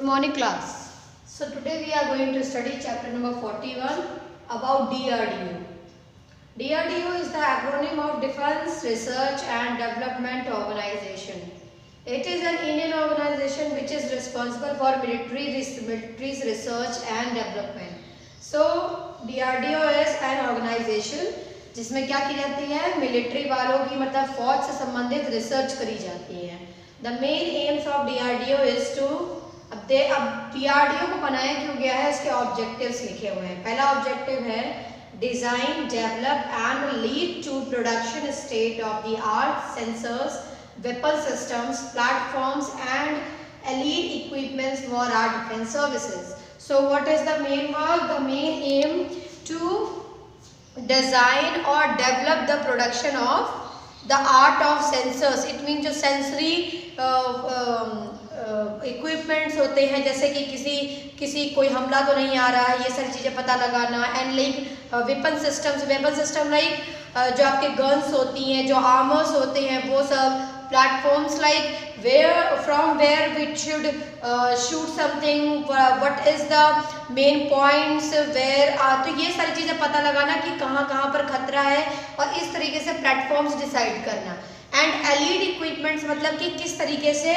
Good morning class. So today we are going to study chapter number 41 about DRDO. DRDO is the acronym of Defense Research and Development Organization. It is an Indian organization which is responsible for military's research and development. So DRDO is an organization जिसमें क्या की जाती है, military वालों की मतलब फौज से संबंधित रिसर्च करी जाती है. The main aims of DRDO is to अब DRDO को बनाया क्यों गया है, इसके ऑब्जेक्टिव्स लिखे हुए हैं. पहला ऑब्जेक्टिव है design, develop and lead to production state of the art sensors, weapon systems, platforms and elite equipments for our defense services. So what is the main work? The main aim to design or develop the production of the art of sensors. It means जो sensory equipments होते हैं, जैसे कि किसी कोई हमला तो नहीं आ रहा है, ये सारी चीज़ें पता लगाना. And like weapon system like जो आपके गन्स होती हैं, जो आर्मर्स होते हैं, वो सब. Platforms like from where we should shoot something, what is the main points where तो ये सारी चीज़ें पता लगाना कि कहाँ पर खतरा है, और इस तरीके से प्लेटफॉर्म्स डिसाइड करना. एंड एलीड इक्विपमेंट्स मतलब कि किस तरीके से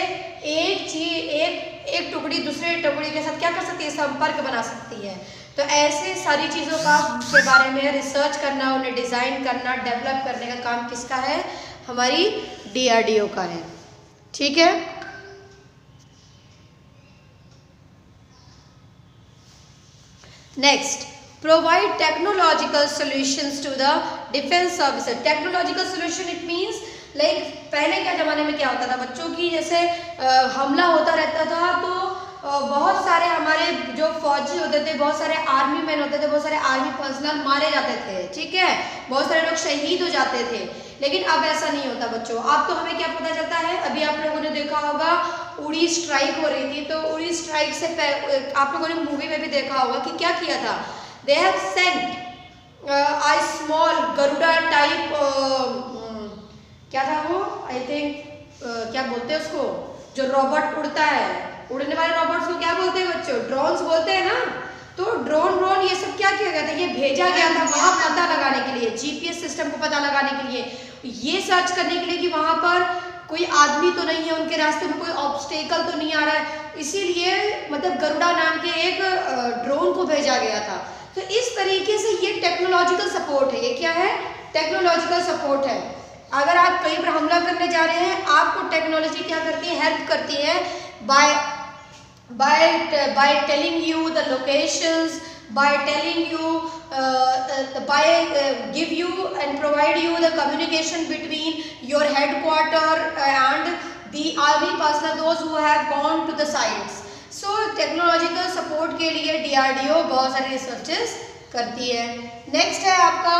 एक टुकड़ी दूसरे टुकड़ी के साथ क्या कर सकती है, संपर्क बना सकती है. तो ऐसे सारी चीज़ों के बारे में रिसर्च करना, उन्हें डिज़ाइन करना, डेवलप करने का काम किसका है, हमारी DRDO का है. ठीक है. Next, provide technological solutions to the defence services. Technological solution it means like पहले क्या ज़माने में क्या होता था बच्चों की, जैसे हमला होता रहता था तो बहुत सारे हमारे जो फौजी होते थे, बहुत सारे आर्मी मैन होते थे, बहुत सारे आर्मी पर्सनल मारे जाते थे. ठीक है, बहुत सारे लोग शहीद हो जाते थे. लेकिन अब ऐसा नहीं होता बच्चों. अब तो हमें क्या पता चलता है, अभी आप लोगों ने देखा होगा उड़ी स्ट्राइक हो रही थी, तो उड़ी स्ट्राइक से आप लोगों ने मूवी में भी देखा होगा कि क्या किया था. They have sent a small Garuda type, क्या था वो, आई थिंक क्या बोलते हैं उसको, जो रोबोट उड़ता है, उड़ने वाले रोबोट्स को क्या बोलते हैं बच्चों, ड्रोन्स बोलते हैं ना. तो ड्रोन ये सब क्या किया गया था, ये भेजा गया था वहाँ पता लगाने के लिए, GPS सिस्टम को पता लगाने के लिए, ये सर्च करने के लिए कि वहाँ पर कोई आदमी तो नहीं है, उनके रास्ते में कोई ऑब्स्टेकल तो नहीं आ रहा है. इसीलिए मतलब गरुड़ा नाम के एक ड्रोन को भेजा गया था. तो इस तरीके से ये टेक्नोलॉजिकल सपोर्ट है. ये क्या है, टेक्नोलॉजिकल सपोर्ट है. अगर आप कहीं पर हमला करने जा रहे हैं, आपको टेक्नोलॉजी क्या करती है, हेल्प करती है by telling you the locations, by telling you give you and provide you the communication between your headquarter and the army personnel, those who have gone to the sites. So technological support के लिए DRDO बहुत सारे researches करती है. Next है आपका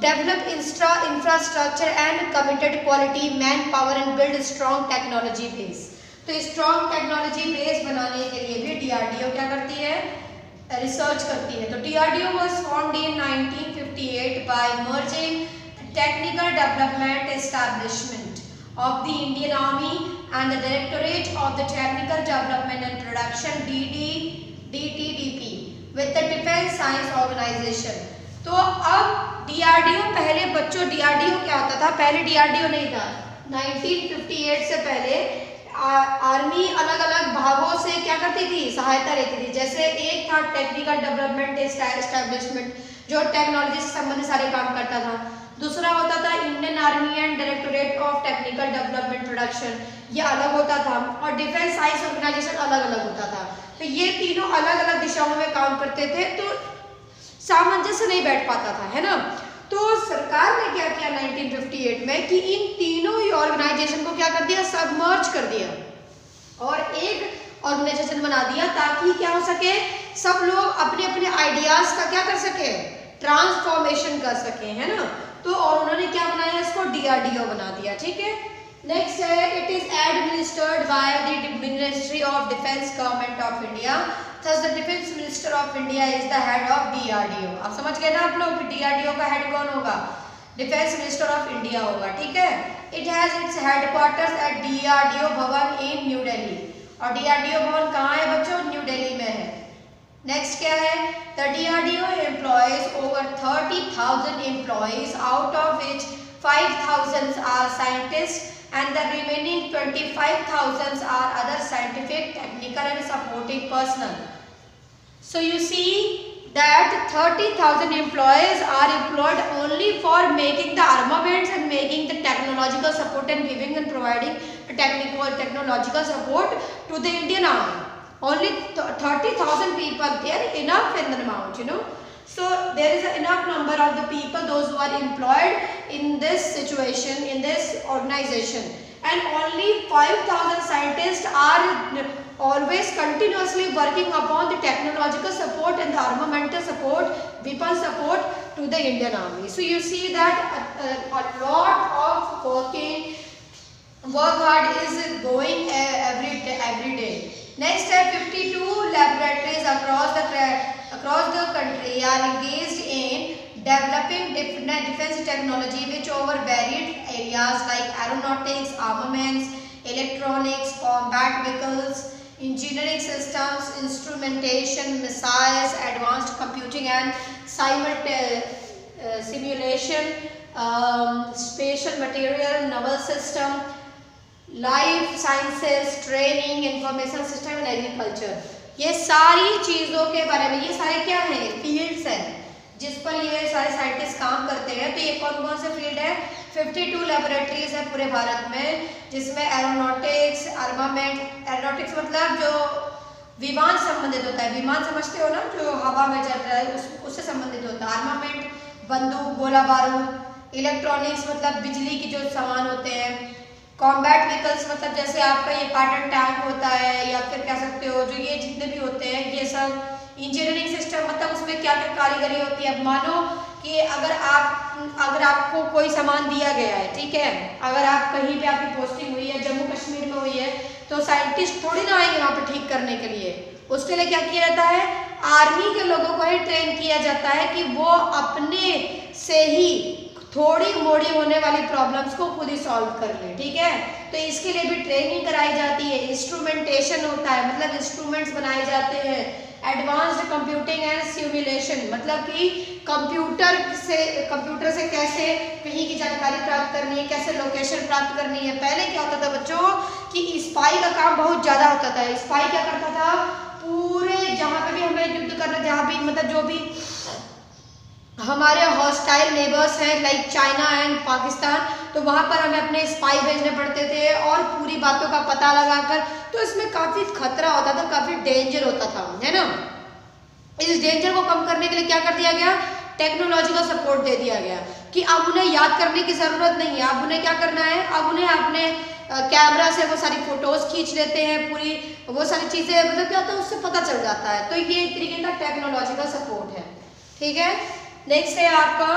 develop infrastructure and committed quality man power and build strong technology base. तो strong technology base बनाने के लिए भी DRDO क्या करती है, रिसर्च करती है. तो DRDO was formed in 1958 by merging the technical development establishment of the Indian Army and the Directorate of the Technical Development and Production DTDP with the Defense Science Organization. तो अब DRDO, पहले बच्चों DRDO क्या होता था, पहले DRDO नहीं था. 1958 से पहले आर्मी अलग अलग भागों से क्या करती थी, सहायता लेती थी. जैसे एक था टेक्निकल डेवलपमेंट एस्टैब्लिशमेंट, जो टेक्नोलॉजी से संबंधित सारे काम करता था. दूसरा होता था Indian army and directorate of technical development production, ये अलग होता था. और डिफेंस साइंस ऑर्गेनाइजेशन अलग अलग होता था. तो ये तीनों अलग अलग दिशाओं में काम करते थे, तो सामंजस्य नहीं बैठ पाता था, है ना. तो सरकार ने क्या किया 1958 में कि इन तीनों ही ऑर्गेनाइजेशन को क्या कर दिया, सबमर्ज कर दिया और एक ऑर्गेनाइजेशन बना दिया, ताकि क्या हो सके, सब लोग अपने अपने आइडियाज का क्या कर सके, ट्रांसफॉर्मेशन कर सके, है ना. तो और उन्होंने क्या बनाया, इसको DRDO बना दिया. ठीक है. नेक्स्ट है it is administered by the ministry of defence government of India. Thus the Defense Minister of India is the head of DRDO. आप समझ गए ना आप लोग कि DRDO का हेड कौन होगा, डिफेंस मिनिस्टर ऑफ इंडिया होगा. ठीक है. It has its headquarters at DRDO Bhawan in new Delhi. और DRDO भवन कहाँ है बच्चों, नेक्स्ट क्या है, the DRDO employs over 30,000 employs out of which 5,000 are scientist and the remaining 25,000 are other scientific, technical and supporting personnel. So you see that 30,000 employees are employed only for making the armaments and making the technological support and giving and providing technological support to the Indian Army. Only 30,000 people, they are enough in the amount, you know. So there is enough number of the people, those who are employed in this situation, in this organization, and only 5,000 scientists are always continuously working upon the technological support and the armamental support, weapon support to the Indian Army. So you see that a lot of work hard is going every day. Next step, 52 laboratories across the country are engaged in developing defense technology which over varied areas like aeronautics, armaments, electronics, combat vehicles, engineering systems, instrumentation, missiles, advanced computing and simulation, spatial material, naval system, life sciences, training, information system and agriculture. ये सारी चीज़ों के बारे में, ये सारे क्या हैं, फील्ड्स हैं जिस पर ये सारे साइंटिस्ट काम करते हैं. तो ये कौन कौन से फील्ड है, 52 लेबोरेटरीज है पूरे भारत में, जिसमें एरोनॉटिक्स, आर्मामेंट, एरोनॉटिक्स मतलब जो विमान संबंधित होता है, विमान समझते हो ना, जो हवा में चल रहा है उससे संबंधित होता है. आर्मामेंट बंदूक, गोला बारूद. इलेक्ट्रॉनिक्स मतलब बिजली की जो सामान होते हैं. कॉम्बैट व्हीकल्स मतलब जैसे आपका ये पाटन टैंक होता है, या फिर कह सकते हो जो ये जितने भी होते हैं ये सब. इंजीनियरिंग सिस्टम मतलब उसमें क्या क्या कारीगरी होती है. अब मानो कि अगर आपको कोई सामान दिया गया है, ठीक है, अगर आप कहीं पे आपकी पोस्टिंग हुई है, जम्मू कश्मीर में हुई है, तो साइंटिस्ट थोड़ी ना आएंगे वहाँ पे ठीक करने के लिए. उसके लिए क्या किया जाता है, आर्मी के लोगों को ही ट्रेन किया जाता है कि वो अपने से ही थोड़ी मोड़ी होने वाली प्रॉब्लम्स को खुद ही सॉल्व कर ले. ठीक है, तो इसके लिए भी ट्रेनिंग कराई जाती है. इंस्ट्रूमेंटेशन होता है, मतलब इंस्ट्रूमेंट्स बनाए जाते हैं. एडवांस्ड कंप्यूटिंग एंड सिमुलेशन मतलब कि कंप्यूटर से कैसे कहीं की जानकारी प्राप्त करनी है, कैसे लोकेशन प्राप्त करनी है. पहले क्या होता था बच्चों कि स्पाई का काम बहुत ज़्यादा होता था. स्पाई क्या करता था, पूरे जहाँ पे भी हमें युद्ध करना, जहाँ भी मतलब जो भी हमारे हॉस्टाइल नेबर्स हैं लाइक चाइना एंड पाकिस्तान, तो वहाँ पर हमें अपने स्पाई भेजने पड़ते थे और पूरी बातों का पता लगाकर. तो इसमें काफ़ी खतरा होता था, काफ़ी डेंजर होता था, है ना. इस डेंजर को कम करने के लिए क्या कर दिया गया, टेक्नोलॉजी का सपोर्ट दे दिया गया कि अब उन्हें याद करने की ज़रूरत नहीं है. अब उन्हें क्या करना है, अब उन्हें अपने कैमरा से वो सारी फोटोज़ खींच लेते हैं, पूरी वो सारी चीज़ें मतलब क्या होता है उससे पता चल जाता है. तो ये एक तरीके का टेक्नोलॉजी का सपोर्ट है. ठीक है, नेक्स्ट है आपका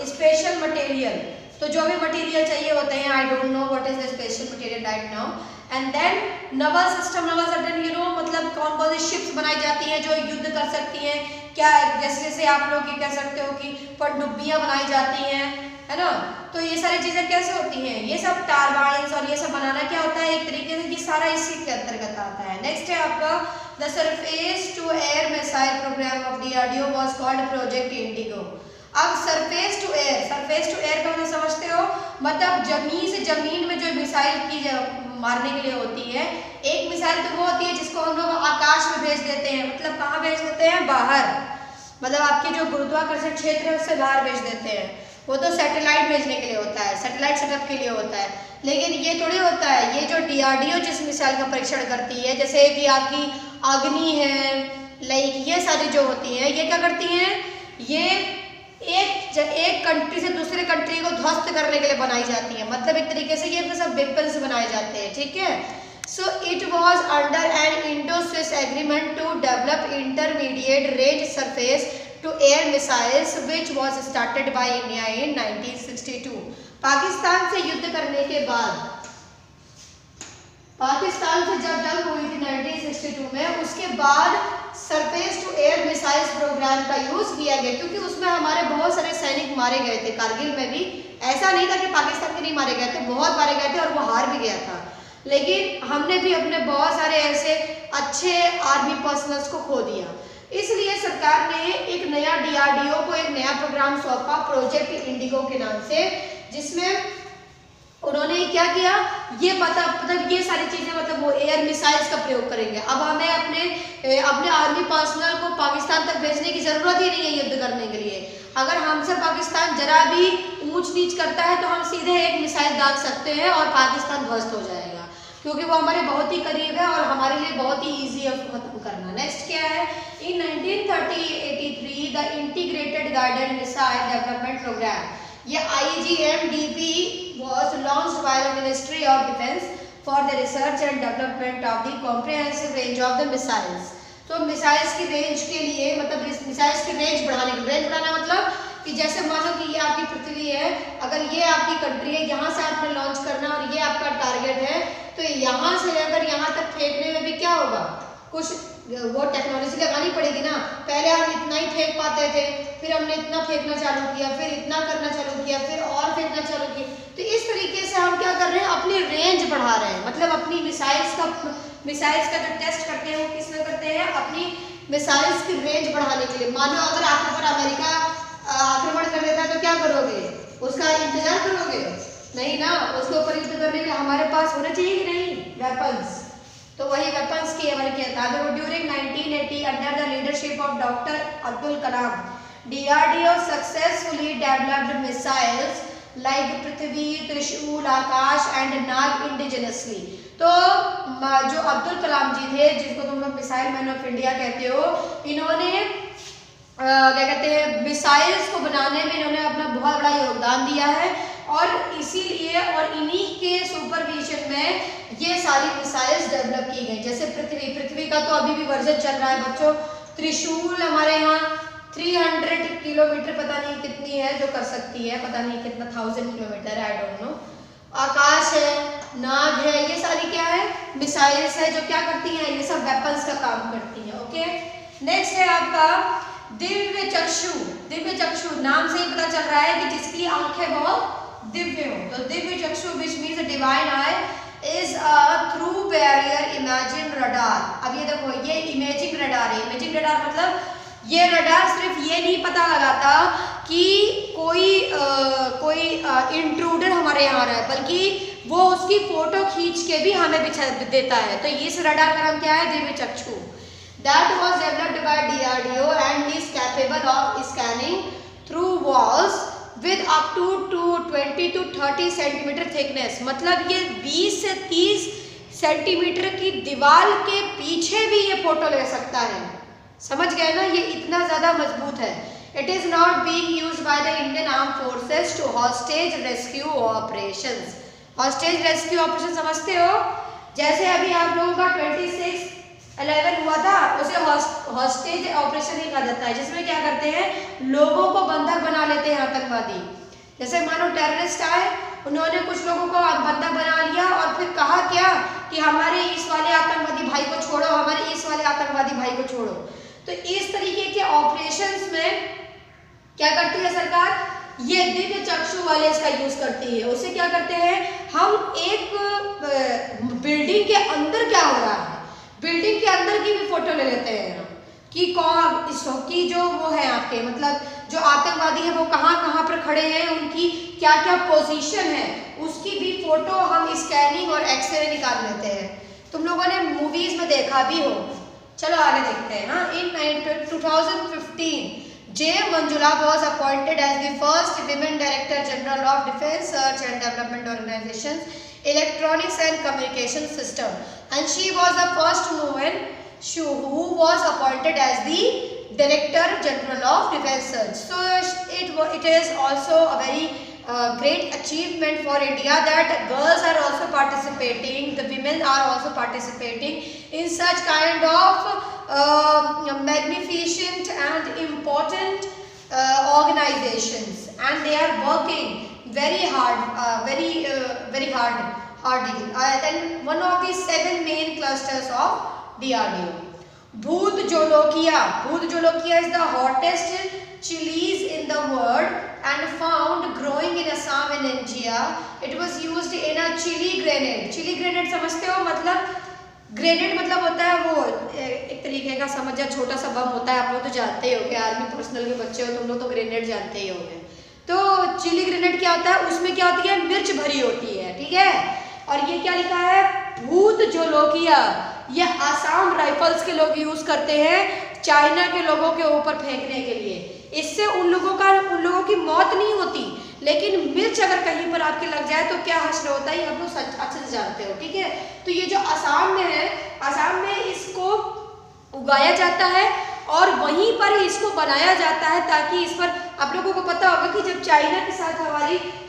स्पेशल मटेरियल. तो जो भी मटेरियल चाहिए होते हैं, I don't know what is the special material right now. And then naval system, naval system you know मतलब कौन कौन सी शिप्स बनाई जाती हैं जो युद्ध कर सकती हैं. क्या जैसे आप लोग ये कह सकते हो कि पनडुब्बियाँ बनाई जाती हैं, है ना. तो ये सारी चीज़ें कैसे होती हैं, ये सब टारबाइन्स और ये सब बनाना क्या होता है, एक तरीके से ये सारा इसी के अंतर्गत आता है. नेक्स्ट है आपका the surface to air missile programme of DRDO was called project Indigo. अब सरफेस टू एयर का मतलब समझते हो, मतलब जमीन से जमीन में जो मिसाइल की मारने के लिए होती है. एक मिसाइल तो वो होती है जिसको हम लोग आकाश में भेज देते हैं, मतलब कहाँ भेज देते हैं, बाहर, मतलब आपके जो गुरुत्वाकर्षण क्षेत्र है उससे बाहर भेज देते हैं. वो तो सैटेलाइट भेजने के लिए होता है, सैटेलाइट सेटअप के लिए होता है. लेकिन ये थोड़ी होता है, ये जो DRDO जिस मिसाइल का परीक्षण करती है, जैसे कि आपकी अग्नि है, लाइक ये सारी जो होती हैं, ये क्या करती हैं, ये एक कंट्री से दूसरे कंट्री को ध्वस्त करने के लिए बनाई जाती है. मतलब एक तरीके से ये सब वेपन्स बनाए जाते हैं. ठीक है, so it was under an Indo Swiss agreement to develop intermediate range surface to air missiles which was started by India in 1962. Pakistan से युद्ध करने के बाद, पाकिस्तान से जब जंग हुई थी 1962 में, उसके बाद surface to air missiles programme का यूज़ किया गया, क्योंकि उसमें हमारे बहुत सारे सैनिक मारे गए थे. कारगिल में भी ऐसा नहीं था कि पाकिस्तान के नहीं मारे गए थे, बहुत मारे गए थे और वो हार भी गया था. लेकिन हमने भी अपने बहुत सारे ऐसे अच्छे आर्मी पर्सनल्स को खो दिया. इसलिए सरकार ने एक नया DRDO को एक नया प्रोग्राम सौंपा प्रोजेक्ट इंडिगो के नाम से, जिसमें उन्होंने क्या किया, ये पता मतलब ये सारी चीजें मतलब वो एयर मिसाइल्स का प्रयोग करेंगे। अब हमें अपने आर्मी पर्सनल को पाकिस्तान तक भेजने की जरूरत ही नहीं है युद्ध करने के लिए। अगर हमसे पाकिस्तान जरा भी ऊंच नीच करता है तो हम सीधे एक मिसाइल दाग सकते हैं और पाकिस्तान ध्वस्त हो जाएगा, क्योंकि वो हमारे बहुत ही करीब है और हमारे लिए बहुत ही ईजी है खत्म करना। नेक्स्ट क्या है, in 1983 the integrated guided missile development programme, ये IGMDP was launched by the Ministry of Defence for the research and development of the comprehensive range of the missiles। तो मिसाइल्स की रेंज के लिए मतलब इस मिसाइल्स की रेंज बढ़ाने के, रेंज बढ़ाना मतलब कि जैसे मानो कि ये आपकी पृथ्वी है, अगर ये आपकी कंट्री है, यहाँ से आपने लॉन्च करना और ये आपका टारगेट है, तो यहाँ से लेकर यहाँ तक फेंकने में भी क्या होगा, कुछ वो टेक्नोलॉजी लगानी पड़ेगी ना। पहले हम इतना ही फेंक पाते थे, फिर हमने इतना फेंकना चालू किया, फिर इतना करना चालू किया, फिर और फेंकना चालू किया। तो इस तरीके से हम क्या कर रहे हैं, अपनी रेंज बढ़ा रहे हैं, मतलब अपनी मिसाइल्स का जो टेस्ट करते हैं वो किस में करते हैं, अपनी मिसाइल्स की रेंज बढ़ाने के लिए। मानो अगर आपके ऊपर अमेरिका आक्रमण कर देता है तो क्या करोगे, उसका इंतजार करोगे? नहीं ना, उसके ऊपर युद्ध करने के लिए हमारे पास होना चाहिए कि नहीं वेपन्स। तो वही वेपन्स की हमारे क्या था, during 1980 under the leadership of doctor Abdul Kalam DRDO successfully developed missiles like Prithvi, Trishul, Akash and Nag indigenously. तो जो अब्दुल कलाम जी थे, जिसको तुम लोग मिसाइल मैन ऑफ इंडिया कहते हो, इन्होंने क्या कहते हैं, मिसाइल्स को बनाने में इन्होंने अपना बहुत बड़ा योगदान दिया है और इसीलिए और इन्हीं के सुपरविजन में ये सारी मिसाइल्स डेवलप की गई। जैसे पृथ्वी का तो अभी भी वर्जन चल रहा है बच्चों। त्रिशूल हमारे यहाँ 300 किलोमीटर पता नहीं कितनी है जो कर सकती है, पता नहीं कितना 1000 किलोमीटर है, आई डोंट नो। आकाश है, नाग है, ये सारी क्या है, मिसाइल्स है जो क्या करती हैं, ये सब वेपन्स का काम करती हैं। ओके, नेक्स्ट है आपका दिव्य चक्षु। दिव्य चक्षु नाम से ही पता चल रहा है कि जिसकी आंखें बहुत दिव्य हो। तो दिव्य चक्षु which means divine I is a through barrier imagine radar. अब ये देखो, ये इमेजिंग रडार है। इमेजिंग रडार मतलब ये रडार सिर्फ ये नहीं पता लगाता कि कोई इंट्रूडर हमारे यहाँ रहा है, बल्कि वो उसकी फोटो खींच के भी हमें देता है। तो इस रडार का नाम क्या है, दिव्य चक्षु। That was developed by DRDO and is capable of scanning through walls with up to 20 to 30 centimetre thickness. मतलब ये 20 से 30 सेंटीमीटर की दीवार के पीछे भी ये फोटो ले सकता है। समझ गए ना, ये इतना ज़्यादा मजबूत है। It is not being used by the Indian Armed Forces to hostage rescue operations। hostage rescue operation समझते हो? जैसे अभी आप लोगों का 26/11 हुआ था, उसे हॉस्टेज ऑपरेशन ही कहा जाता है, जिसमें क्या करते हैं, लोगों को बंधक बना लेते हैं आतंकवादी। जैसे मानो टेररिस्ट आए, उन्होंने कुछ लोगों को बंधक बना लिया और फिर कहा क्या कि हमारे इस वाले आतंकवादी भाई को छोड़ो, हमारे इस वाले आतंकवादी भाई को छोड़ो। तो इस तरीके के ऑपरेशंस में क्या करती है सरकार, ये दिव्य चक्षु वाले इसका यूज करती है। उसे क्या करते हैं, हम एक बिल्डिंग के अंदर क्या हो रहा है, बिल्डिंग के अंदर की भी फोटो ले लेते हैं कि कौन इसकी जो वो है आपके मतलब जो आतंकवादी है वो कहाँ पर खड़े हैं, उनकी क्या क्या पोजीशन है, उसकी भी फोटो हम स्कैनिंग और एक्सरे निकाल लेते हैं। तुम लोगों ने मूवीज में देखा भी हो। चलो आगे देखते हैं। हाँ, इन 2015 J. Manjula was appointed as the first women Director General of Defence Research and Development Organizations Electronics and Communication System, and she was the first woman who was appointed as the Director General of Defence Research. So it is also a very great achievement for India that girls are also participating, the women are also participating in such kind of magnificent and important organizations, and they are working very hard, very hardly. Then one of the 7 main clusters of DRDO. Bhoot Jolokia is the hottest chilies in the world and found growing in Assam and India. It was used in a chili grenade. Chili grenade समझते हो, मतलब grenade मतलब होता है वो एक तरीके का समझ जा छोटा सा बम होता है, आप लोग तो जानते ही होगे, आर्मी पर्सनल के बच्चे हो तुम लोग तो ग्रेनेड जानते ही होगे। तो चिली ग्रेनेड क्या होता है, उसमें क्या होती है, मिर्च भरी होती है, ठीक है। और ये क्या लिखा है, भूत जोलोकिया, ये आसाम राइफल्स के लोग यूज करते हैं चाइना के लोगों के ऊपर फेंकने के लिए। इससे उन लोगों की मौत नहीं होती, लेकिन मिर्च अगर कहीं पर आपके लग जाए तो क्या हश्र होता है, आप लोग अच्छे से जानते हो, ठीक है। तो ये जो आसाम में है, आसाम में इसको उगाया जाता है और वहीं पर ही इसको बनाया जाता है, ताकि इस पर आप लोगों को पता होगा कि जब चाइना के साथ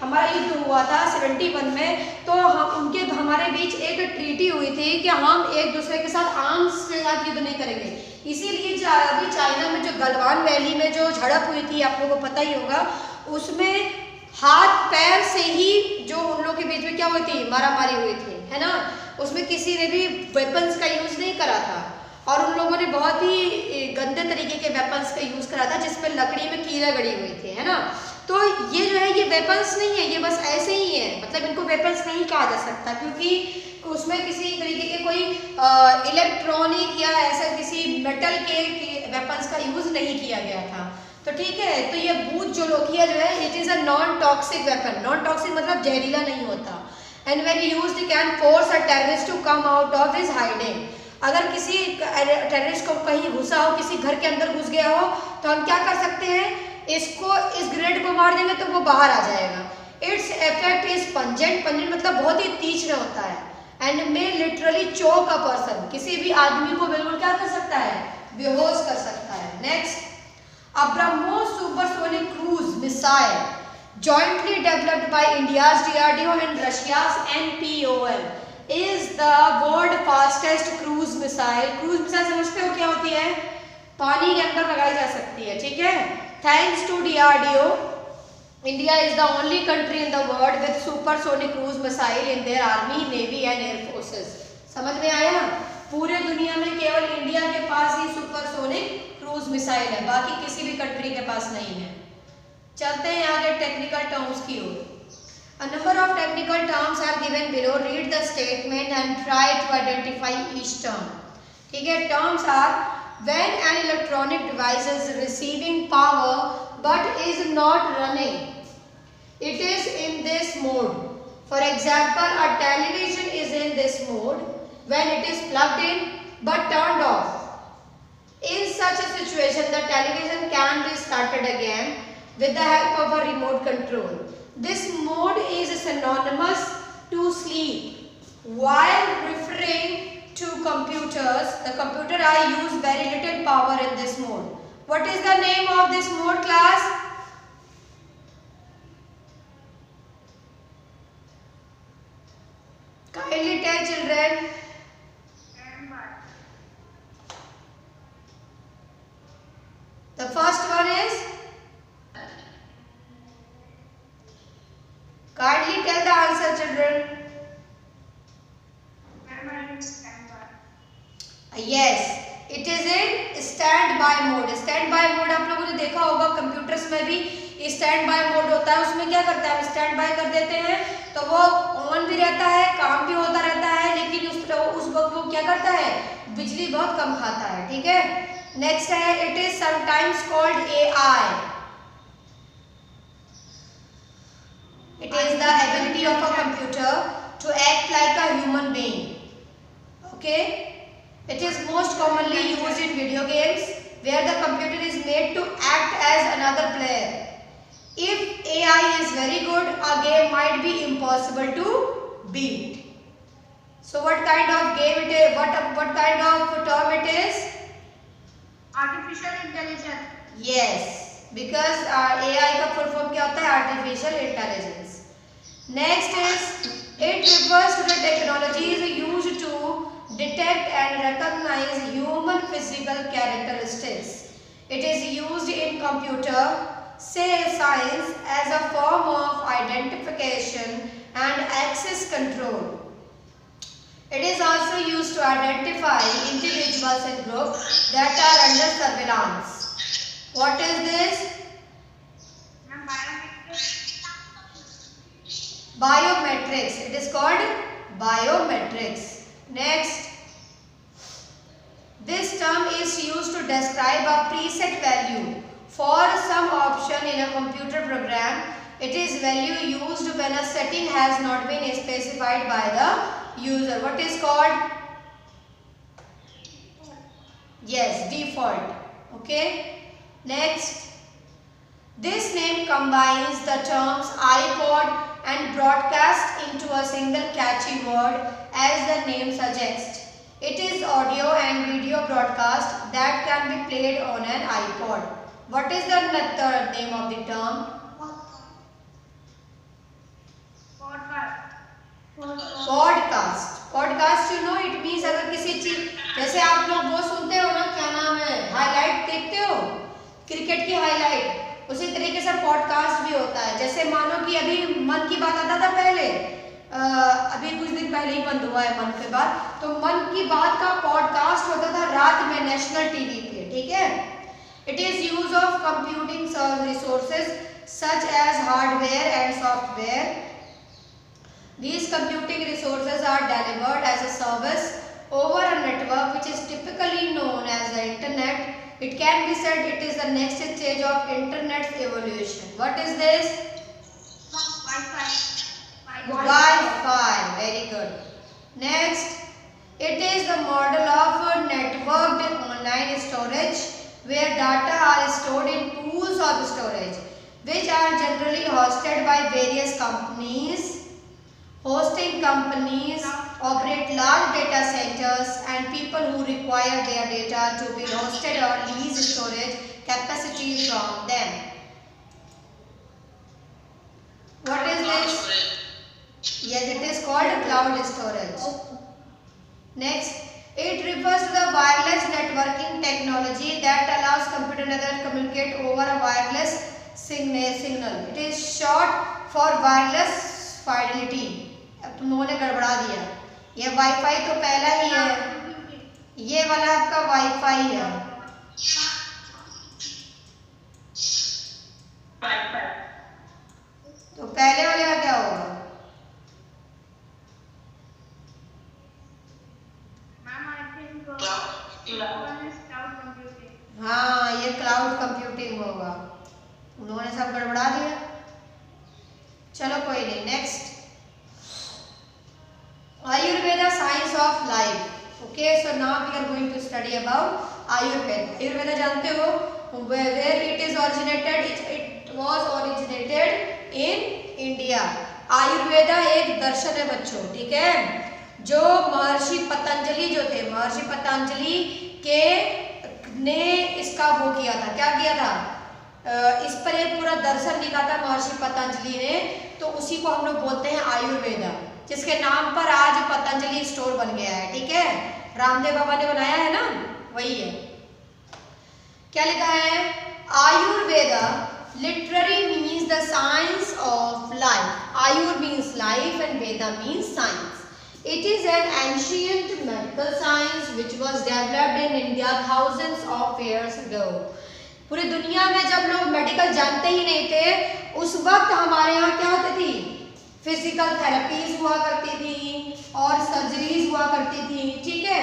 हमारा युद्ध हुआ था 71 में, तो हमारे बीच एक ट्रीटी हुई थी कि हम एक दूसरे के साथ आर्म्स के साथ युद्ध नहीं करेंगे। इसीलिए अभी चाइना में जो गलवान वैली में जो झड़प हुई थी, आप लोगों को पता ही होगा, उसमें हाथ पैर से ही जो उन लोगों के बीच में क्या हुई थी, मारामारी हुई थी, है ना। उसमें किसी ने भी वेपन्स का यूज नहीं करा था और उन लोगों ने बहुत ही गंदे तरीके के वेपन्स का यूज करा था, जिसमें लकड़ी में कीड़ा गड़ी हुई थी, है ना। तो ये जो है ये वेपन्स नहीं है, ये बस ऐसे ही है, मतलब इनको वेपन्स नहीं कहा जा सकता, क्योंकि उसमें किसी तरीके के कोई इलेक्ट्रॉनिक या ऐसा किसी मेटल के वेपन्स का यूज नहीं किया गया था। तो ठीक है, तो ये भूत जोलोकिया जो है, it is a non toxic weapon. Non toxic मतलब जहरीला नहीं होता। And when used can force a terrorist to come out of his hiding. अगर किसी टेररिस्ट को कहीं घुसा हो, किसी घर के अंदर घुस गया हो, तो हम क्या कर सकते हैं, इस ग्रेनेड को मार देंगे तो वो बाहर आ जाएगा। Its effect is pungent, pungent मतलब बहुत ही तीक्ष्ण होता है, and may literally choke a person, किसी भी आदमी को बिल्कुल क्या कर सकता है, बेहोश कर सकता है। Next, a BrahMos supersonic cruise missile jointly developed by India's DRDO and Russia's NPOL is the world fastest cruise missile। cruise missile समझते हो क्या होती है, पानी के अंदर लगाई जा सकती है, ठीक है। Thanks to DRDO, India is the only country in the world with supersonic cruise missile in their army, navy and air forces। समझ में आया, पूरे दुनिया में केवल इंडिया के पास ही सुपरसोनिक क्रूज मिसाइल है, बाकी किसी भी कंट्री के पास नहीं है। चलते हैं आगे टेक्निकल टर्म्स की ओर। A number of technical terms are given below. Read the statement and try to identify each term। ठीक है, terms are when an electronic device is receiving power but is not running, it is in this mode। For example, a television is in this mode when it is plugged in but turned off। In such a situation, the television can be started again with the help of a remote control। This mode is synonymous to sleep। While referring to computers, the computer I use very little power in this mode। What is the name of this mode, class? Kindly tell children। The first one is, kindly tell the answer children। Yes, it is in standby mode। standby mode आप लोगों ने देखा होगा computers में भी standby mode होता है, उसमें क्या करता है, हम standby कर देते हैं तो वो ऑन भी रहता है, काम भी होता रहता है, लेकिन उस वक्त वो क्या करता है, बिजली बहुत कम खाता है, ठीक है। नेक्स्ट है, it is sometimes called AI। It is the ability of a computer to act like a human being. Okay, it is most commonly used in video games where the computer is made to act as another player. If AI is very good, a game might be impossible to beat। So what kind of game it is? What kind of term it is? Artificial intelligence। Yes, because AI का full form क्या होता है, artificial intelligence। Next is, it refers to the technologies used to detect and recognize human physical characteristics। It is used in computer science as a form of identification and access control। It is also used to identify individuals and groups that are under surveillance। What is this? Biometrics। It is called biometrics। Next, This term is used to describe a preset value for some option in a computer program. It is value used when a setting has not been specified by the user. What is called? Yes, default. Okay. Next, this name combines the terms iPod and broadcast into a single catchy word, as the name suggests. It is audio and video broadcast that can be played on an iPod. What is the name of the term? Podcast. Podcast, you know, it means अगर किसी चीज, जैसे आप लोग वो सुनते हो ना, क्या नाम है, हाईलाइट देखते हो, क्रिकेट की हाईलाइट, उसी तरीके से पॉडकास्ट भी होता है। जैसे मानो कि अभी मन की बात आता था पहले, अभी कुछ दिन पहले ही बंद हुआ है मन की बात, तो मन की बात का पॉडकास्ट होता था रात में नेशनल टीवी पे, ठीक है। It is use of computing resources such as hardware and software. These computing resources are delivered as a service over a network which is typically known as the internet. It can be said it is the next stage of internet's evolution. What is this? Wi-Fi. Wi-Fi. Very good. Next, it is the model of networked online storage where data are stored in pools of storage which are generally hosted by various companies. Hosting companies operate large data centers and people who require their data to be hosted or lease storage capacity from them. What is this? Yes, it is called cloud storage. Next, it refers to the wireless networking technology that allows computer network to communicate over a wireless signal. It is short for wireless fidelity. अब तुम लोगों ने गड़बड़ा दिया, ये wifi तो पहला ही है, ये वाला आपका वाईफाई है। तो पहले वाले का क्या होगा? हाँ, ये क्लाउड कंप्यूटिंग होगा। उन्होंने सब गड़बड़ा दिया। चलो कोई नहीं, next, Ayurveda, science of life. Okay, so now we are going to study about Ayurveda. Ayurveda जानते हो, where it is originated? It was originated in India. Ayurveda एक दर्शन है बच्चों, ठीक है, जो महर्षि पतंजलि जो थे, महर्षि पतंजलि के ने इसका वो किया था, क्या किया था, इस पर एक पूरा दर्शन लिखा था महर्षि पतंजलि ने, तो उसी को हम लोग बोलते हैं आयुर्वेदा, जिसके नाम पर आज पतंजलि स्टोर बन गया है, ठीक है, रामदेव बाबा ने बनाया है ना, वही है। क्या लिखा है? Ayurveda literally means the science of life. Ayur means life and Veda means science. It is an ancient medical science which was developed in India thousands of years ago. पूरी दुनिया में जब लोग मेडिकल जानते ही नहीं थे, उस वक्त हमारे यहाँ क्या होती थी, फिजिकल थेरेपीज हुआ करती थी और सर्जरीज हुआ करती थी, ठीक है,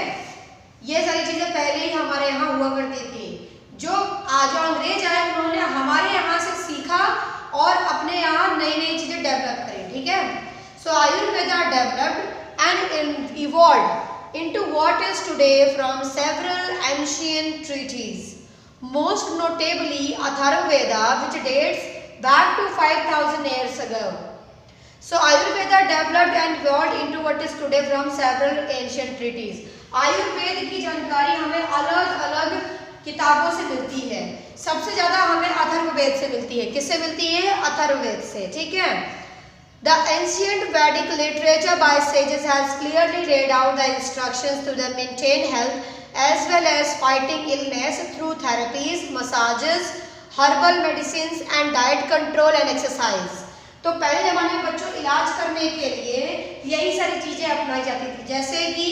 ये सारी चीजें पहले ही हमारे यहाँ हुआ करती थी। जो आज अंग्रेज आए, उन्होंने हमारे यहाँ से सीखा और अपने यहाँ नई नई चीजें डेवलप करी, ठीक है। So Ayurveda developed and evolved into what is today from several ancient treatises, most notably Atharvaveda, which dates back to 5,000 years ago. So Ayurveda developed and evolved into what is today from several ancient treatises. Ayurveda की जानकारी हमें अलग अलग किताबों से मिलती है। सबसे ज़्यादा हमें अथर्ववेद से मिलती है। किससे मिलती है? अथर्ववेद से, ठीक है। The ancient Vedic literature by sages has clearly laid out the instructions to maintain health as well as fighting illness through therapies, massages, herbal medicines and diet control and exercise. तो पहले ज़माने में बच्चों इलाज करने के लिए यही सारी चीज़ें अपनाई जाती थी, जैसे कि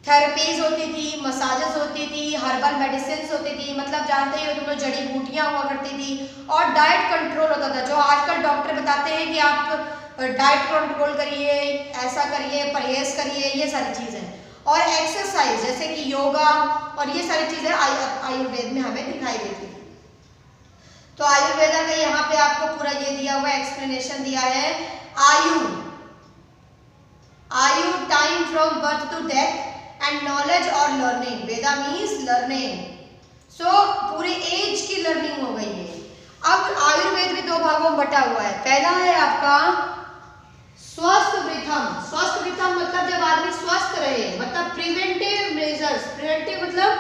थेरेपीज होती थी, मसाजेस होती थी, हर्बल मेडिसिन होती थी, मतलब जानते ही हो तुम लोग, जड़ी बूटियाँ हुआ करती थी, और डाइट कंट्रोल होता था। जो आजकल डॉक्टर बताते हैं कि आप डाइट कंट्रोल करिए, ऐसा करिए, परहेज करिए, ये सारी चीज़ें, और एक्सरसाइज जैसे कि योगा और ये सारी चीजें आयुर्वेद में हमें दिखाई देती है। तो आयुर्वेदा का यहाँ पे आपको पूरा ये दिया हुआ एक्सप्लेनेशन दिया है। आयु, आयु time from birth to death and knowledge और learning. Veda means learning. So पूरे एज की लर्निंग हो गई है। अब आयुर्वेद भी दो भागों में बटा हुआ है। पहला है आपका स्वस्थ वृथम। स्वस्थ वृथम मतलब जब आदमी स्वस्थ रहे, मतलब प्रिवेंटिव मेजर्स। प्रिवेंटिव मतलब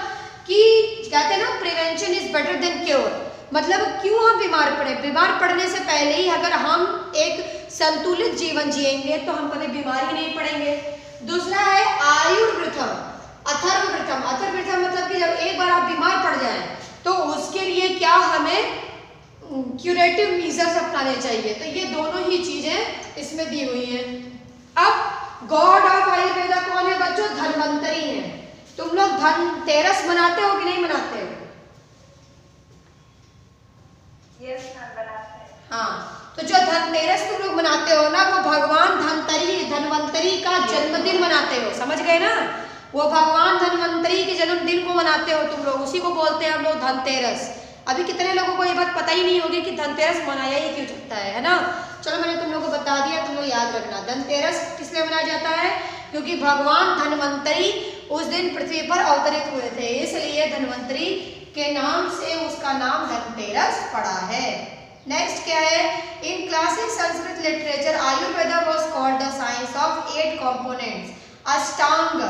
कि कहते हैं ना prevention is better than cure. मतलब क्यों हम बीमार पड़े, बीमार पड़ने से पहले ही अगर हम एक संतुलित जीवन जिएंगे तो हम कभी बीमार ही नहीं पड़ेंगे। दूसरा है आयुर्वृथम, अथर्ववृथम। अथर्ववृथम मतलब कि जब एक बार आप बीमार पड़ जाएं तो उसके लिए क्या हमें क्यूरेटिव मेजर्स अपनाने चाहिए। तो ये दोनों ही चीजें इसमें दी हुई हैं। अब गॉड ऑफ आयुर्वेदा कौन है बच्चों? धन्वंतरी है। तुम लोग धनतेरस मनाते हो कि नहीं मनाते हो? यस सर, बनाते हैं। हाँ, तो जो धनतेरस तुम लोग मनाते हो ना, वो भगवान धन्वंतरी का जन्मदिन मनाते हो, समझ गए ना? वो भगवान धन्वंतरी के जन्मदिन को मनाते हो तुम लोग, उसी को बोलते हैं हम लोग धनतेरस। अभी कितने लोगों को ये बात पता ही नहीं होगी कि धनतेरस मनाया ही क्यों जाता है ना? चलो मैंने तुम लोगों को बता दिया, तुम लोग याद रखना। धनतेरस किस लिए मनाया जाता है? क्योंकि भगवान धन्वंतरी उस दिन पृथ्वी पर अवतरित हुए थे, इसलिए धन्वंतरी के नाम से उसका नाम धनतेरस पड़ा है। नेक्स्ट क्या है? इन classic Sanskrit literature Ayurveda was called the science of 8 components, Ashtanga.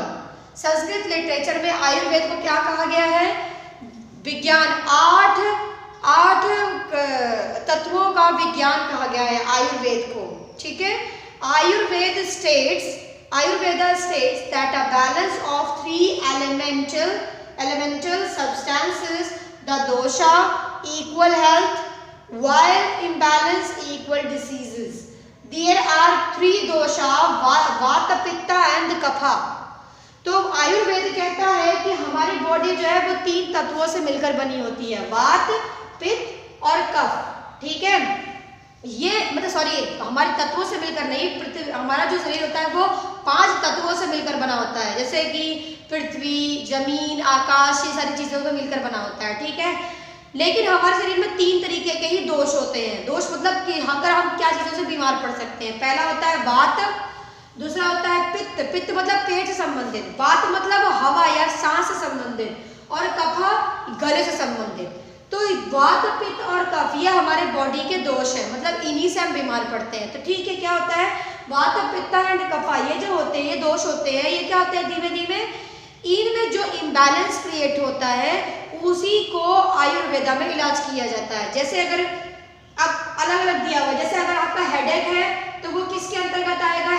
Sanskrit literature में आयुर्वेद को क्या कहा गया है? विज्ञान, आठ तत्वों का विज्ञान कहा गया है आयुर्वेद को। ठीक है? Ayurveda states that a balance of 3 elemental substances, the dosha, equal health, while imbalance equal diseases. There are 3 dosha, vata, pitta and kapha. तो आयुर्वेद कहता है कि हमारी बॉडी जो है वो 3 तत्वों से मिलकर बनी होती है, वात, पित्त और कफ। ठीक है? ये मतलब सॉरी, हमारे तत्वों से मिलकर नहीं, हमारा जो शरीर होता है वो 5 तत्वों से मिलकर बना होता है, जैसे कि पृथ्वी, जमीन, आकाश, ये सारी चीजों से मिलकर बना होता है। ठीक है? लेकिन हमारे शरीर में 3 तरीके के ही दोष होते हैं। दोष मतलब कि अगर हम क्या चीजों से बीमार पड़ सकते हैं। पहला होता है वात, दूसरा होता है पित्त। पित्त मतलब पेट से संबंधित, वात मतलब हवा या सांस से संबंधित, और कफ गले से संबंधित। तो वात, पित्त और कफ ये हमारे बॉडी के दोष है, मतलब इन्हीं से हम बीमार पड़ते हैं। तो ठीक है, क्या होता है? वात, पित्त एंड कफ ये जो होते हैं, ये दोष होते हैं, ये क्या होते हैं? धीमे धीमे इनमें जो इम्बैलेंस क्रिएट होता है उसी को आयुर्वेदा में इलाज किया जाता है। जैसे अगर अब अलग अलग दिया हुआ, जैसे अगर आपका हेडेक है तो वो किसके अंतर्गत आएगा?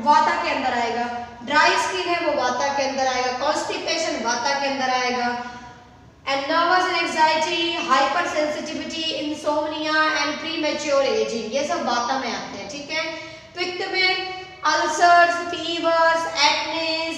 वाता के अंदर आएगा। ड्राई स्किन है वो वाता के अंदर आएगा। कॉन्स्टिपेशन वाता के अंदर आएगा। And nervous and anxiety, hyper sensitivity, insomnia and premature ageing, ये सब वाता में आते हैं। ठीक है? पित्त में ulcers, fevers, acnes,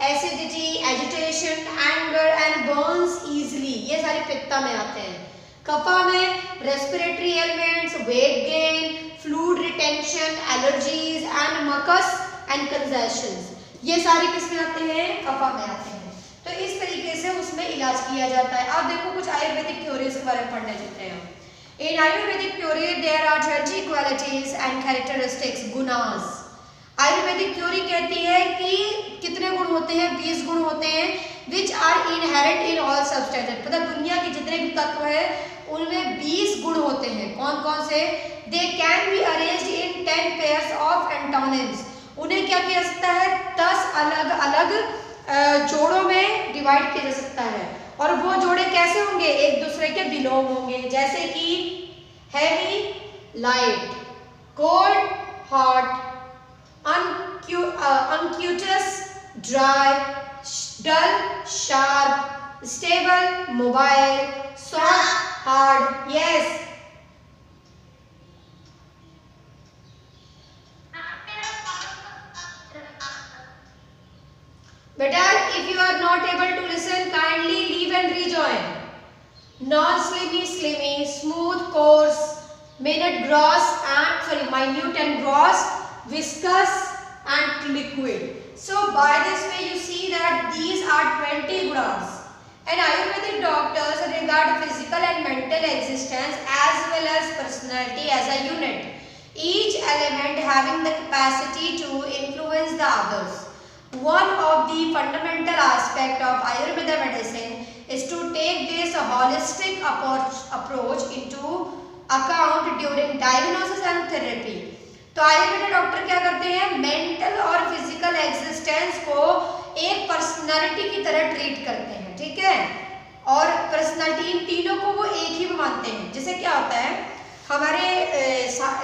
acidity, agitation, anger and burns easily, ये सारे पित्ता में आते हैं। कफा में respiratory elements, weight gain, fluid retention, allergies and mucus and congestions, ये सारे किसमें आते हैं? कफा में आते हैं। तो इस तरीके से उसमें इलाज किया जाता है। अब देखो कुछ आयुर्वेदिक थ्योरीज के बारे में पढ़ने देते हैं। In Ayurvedic theory there are 20 qualities and characteristics, gunas. Ayurvedic theory कहती है कि कितने गुण होते हैं? 20 गुण होते हैं, which are inherent in all substances. मतलब दुनिया के जितने भी तत्व है उनमें 20 गुण होते हैं। कौन कौन से? They can be arranged in 10 pairs of antonyms. उन्हें क्या किया जा सकता है? 10 अलग अलग जोड़ों में डिवाइड किया जा सकता है। और वो जोड़े कैसे होंगे? एक दूसरे के बिलोंग होंगे, जैसे कि heavy, light, cold, hot, unctuous, dry, dull, sharp, stable, mobile, soft, hard. Yes. Beta, if you are not able to listen, kindly leave and rejoin. Non-slimy, slimy, smooth, coarse, minute, minute and gross, viscous and liquid. So by this way you see that these are 20 gunas. And Ayurvedic doctors regard physical and mental existence as well as personality as a unit, each element having the capacity to influence the others. One of the fundamental aspects of Ayurveda medicine is to take this holistic approach into account during diagnosis and therapy. तो Ayurveda doctor क्या करते हैं, mental और physical existence को एक personality की तरह treat करते हैं, ठीक है, और पर्सनालिटी इन तीनों को वो एक ही मानते हैं। जैसे क्या होता है हमारे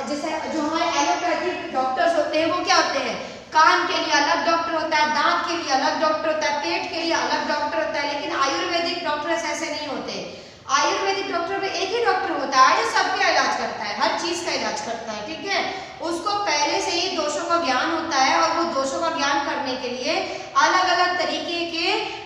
जैसे जो हमारे एलोपैथिक डॉक्टर्स होते हैं वो क्या होते हैं, कान के लिए अलग डॉक्टर होता है, दांत के लिए अलग डॉक्टर होता है, पेट के लिए अलग डॉक्टर होता है, लेकिन आयुर्वेदिक डॉक्टर्स ऐसे नहीं होते। आयुर्वेदिक डॉक्टर में एक ही डॉक्टर होता है जो सबका इलाज करता है, हर चीज का इलाज करता है, ठीक है। उसको पहले से ही दोषों का ज्ञान होता है और वो दोषों का ज्ञान करने के लिए अलग अलग तरीके के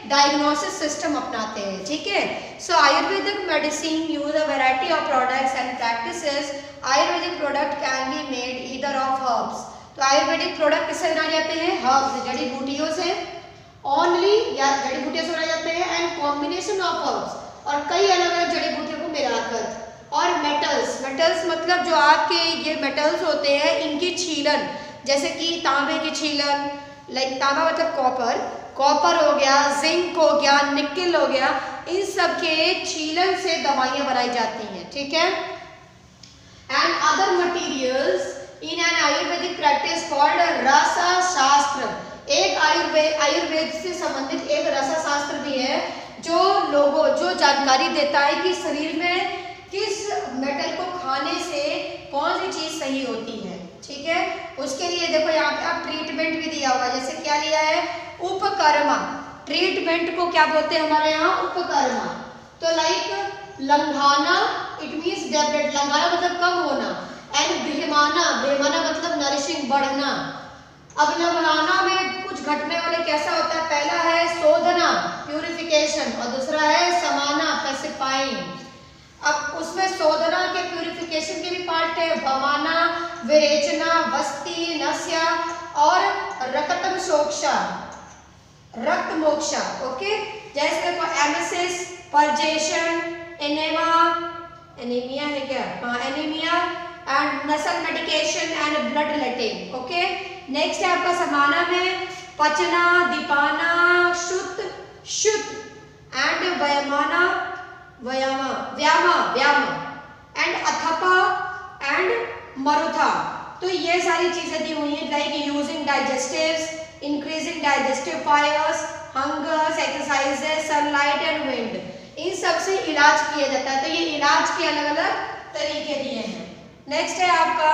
डायग्नोसिस सिस्टम अपनाते हैं, ठीक है। So Ayurvedic medicine use a variety of products and practices. Ayurvedic product can be made either of herbs. तो आयुर्वेदिक प्रोडक्ट किससे बनाए जाते हैं, हर्ब्स, जड़ी बूटियों से ओनली, या जड़ी बूटियों से बनाए जाते हैं, एंड कॉम्बिनेशन ऑफ हर्ब्स, और कई अलग अलग जड़ी बूटियों को मिलाकर, और मेटल्स, मेटल्स मतलब जो आपके ये मेटल्स होते हैं इनकी छीलन, जैसे कि तांबे की छीलन, लाइक तांबा मतलब कॉपर, कॉपर हो गया, जिंक हो गया, निकेल हो गया, इन सब के छीलन से दवाइयाँ बनाई जाती हैं, ठीक है। And other materials in an Ayurvedic practice called रसा शास्त्र। एक आयुर्वेद से संबंधित एक रसा शास्त्र भी है जो जानकारी देता है कि शरीर में किस मेटल को खाने से कौन सी चीज सही होती है, ठीक है। उसके लिए देखो यहाँ पे आप ट्रीटमेंट भी दिया हुआ है, जैसे क्या लिया है, उपकर्मा। ट्रीटमेंट को क्या बोलते हैं हमारे यहाँ, उपकर्मा। तो लाइक लंघाना, इट मीन्स डेब्रेट, लंघाना मतलब कम होना, एंड ब्रह्माना, ब्रह्माना मतलब नरिशिंग, बढ़ना। अब लंघाना में कुछ घटने वाले कैसा होता है, पहला है शोधना, प्यूरिफिकेशन, और दूसरा है समाना, पैसिफाइंग। अब उसमें शोधना के प्यूरिफिकेशन के भी पार्ट है, भवाना, विरेचना, वस्ती, नस्या, और रक्तम सोक्षा, रक्त मोक्षा, ओके। जैसे देखो एमेसिस, परजेशन, एनेमा, एनीमिया है क्या, हाँ anaemia, and nasal medication and blood letting, okay. Next है आपका समाना में पचना, दीपाना, शुद्ध, and vayamana, vyayama, and atapa and maruta. तो ये सारी चीजें दी हुई हैं, like using digestives, increasing digestive fires, hungers, exercises, sunlight and wind, इन सब से इलाज किया जाता है। तो ये इलाज के अलग अलग तरीके दिए हैं। नेक्स्ट है आपका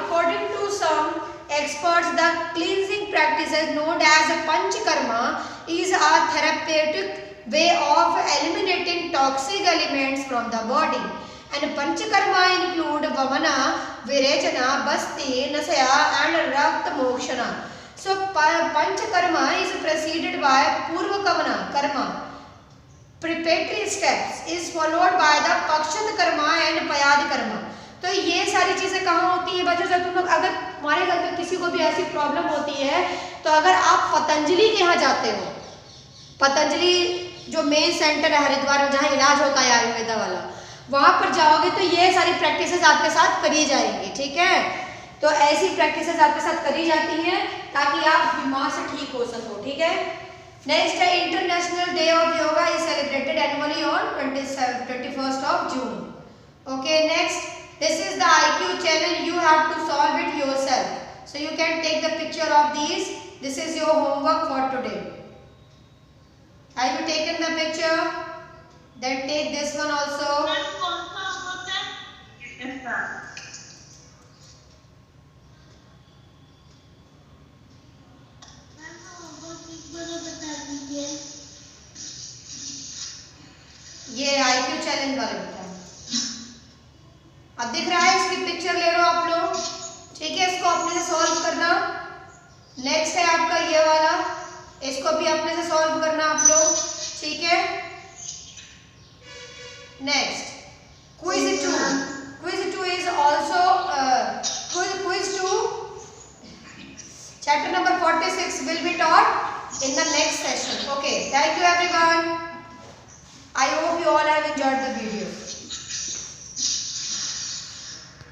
according to some experts, the cleansing practices known as panchakarma is a therapeutic way of eliminating toxic elements from the body, and panchakarma include vamana, virechana, basti, nasya and rakt mokshana. So panchakarma is preceded by purvakamana karma, preparatory steps is followed by the pakshat karma and payad karma. तो ये सारी चीजें कहाँ होती है बच्चों, जब तुम लोग, अगर हमारे घर में किसी को भी ऐसी प्रॉब्लम होती है तो अगर आप पतंजलि के यहाँ जाते हो, पतंजलि जो मेन सेंटर है हरिद्वार में जहाँ इलाज होता है आयुर्वेदा वाला, वहाँ पर जाओगे तो ये सारी प्रैक्टिसेस आपके साथ करी जाएंगी, ठीक है। तो ऐसी प्रैक्टिसेस आपके साथ करी जाती हैं ताकि आप बीमार से ठीक हो सको, ठीक है। नेक्स्ट है international day of yoga is celebrated annually on 21st of June. Okay, next. This is the IQ challenge. You have to solve it yourself. So you can take the picture of these. This is your homework for today. Have you taken the picture? Then take this one also. Yes, sir. ये IQ challenge वाले बेटा, अब दिख रहा है, इसकी picture ले लो आप लोग, ठीक है। इसको अपने से सॉल्व करना। नेक्स्ट है आपका ये वाला, इसको भी अपने से सॉल्व करना आप लोग, ठीक है। Next quiz 2 is also quiz 2 chapter number 46 will be taught in the next session. Okay, thank you everyone. you all have enjoyed the video.